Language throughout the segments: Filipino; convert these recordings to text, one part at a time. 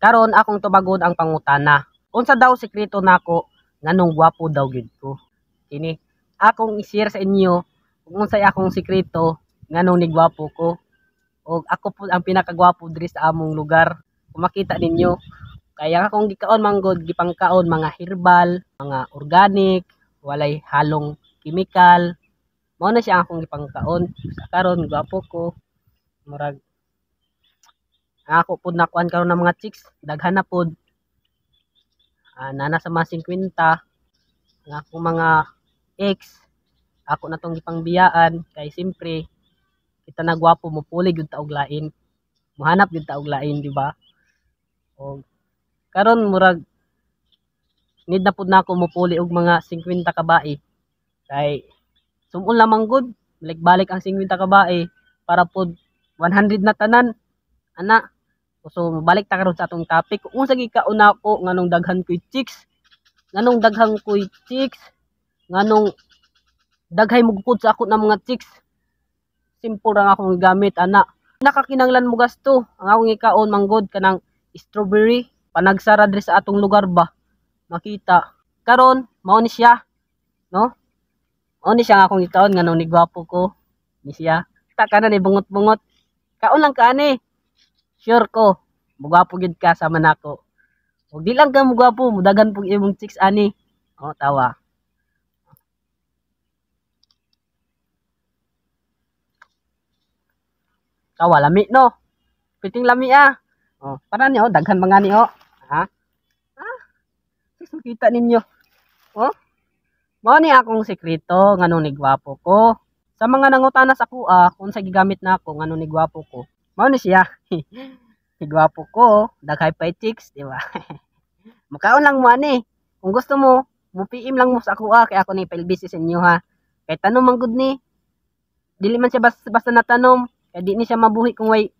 Karon akong tubagon ang pangutana. Unsa daw sekreto nako nganong gwapo daw gyud ko? Kini akong i-share sa inyo kung unsay akong sekreto nganong ni gwapo ko. O ako po ang pinakagwapo diri sa among lugar. Kung makita ninyo, kaya akong gikaon manggod gipangkaon mga herbal, mga organic, walay halong chemical. Mao na siya akong gipangkaon. Karon gwapo ko. Murag ako pud nakuan karon ng mga chicks, daghan na pud. Nana sa mga 50 nga akong mga ex, ako na tong gipangbiyaan kay simpre kita na gwapo mo puli gyud ta og lain. Mohanap gyud ta og lain, di ba? O karon murag need na pud nako mopuli og mga 50 ka bae. Kay sumol lamang gud, balik-balik ang 50 ka bae para pud 100 na tanan. Ana, so balik ta karon sa atong topic. Kung unsa gikaon nako nganong daghan koy chicks, nganong daghang koy chicks, nganong daghay mugkod sa ako ng mga chicks. Simple ra akong gamit, ana. Nakakinanglan mo gasto. Ang akong ikaon manggod kanang strawberry, panagsara diri sa atong lugar ba. Makita. Karon mao ni siya, no? Mao ni siya nga akong ikaon nganong ni gwapo ko. Ni siya. Ta kana ni bungot-bungot. Kaon lang ka ani. Sure ko, mugwapo gyud ka sama nako. Ug di lang ka mugwapo, mudagan pug imong chicks ani. Oh, tawa. Tawa lami no. Piting lami ah. Oh, para niyo daghan mga ni oh. Ha? Ah, kita ninyo. Oh, mao ni akong sekreto nganong ni gwapo ko. Sa mga nangutana sa kuha kung sa gigamit nako nganong ni gwapo ko. Mao ni siya. Gwapo ko, daghay pa chicks, di ba? Mukaon lang mo ani. Kung gusto mo, mupiim lang mo sa ako kay ako ni pilbisi sa inyo ha. Kay tanom man gud ni. Dili man siya basta natanom, kay di ni siya mabuhi kung way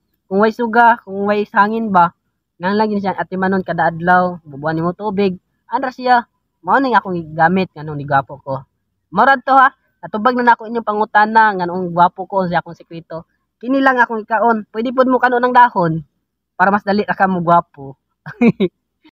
suga, kung way hangin ba. Nang lagi siya atimanon kada adlaw, bubuan nimo tubig. Andra siya. Mao ni akong gamit nganong ni gwapo ko. Murad to ha. Natubag na nako inyong pangutana nganong gwapo ko sa akong sekreto. Kini lang akong ikaon. Pwede pud mo kanon ng dahon para mas dali ra ka mo gwapo.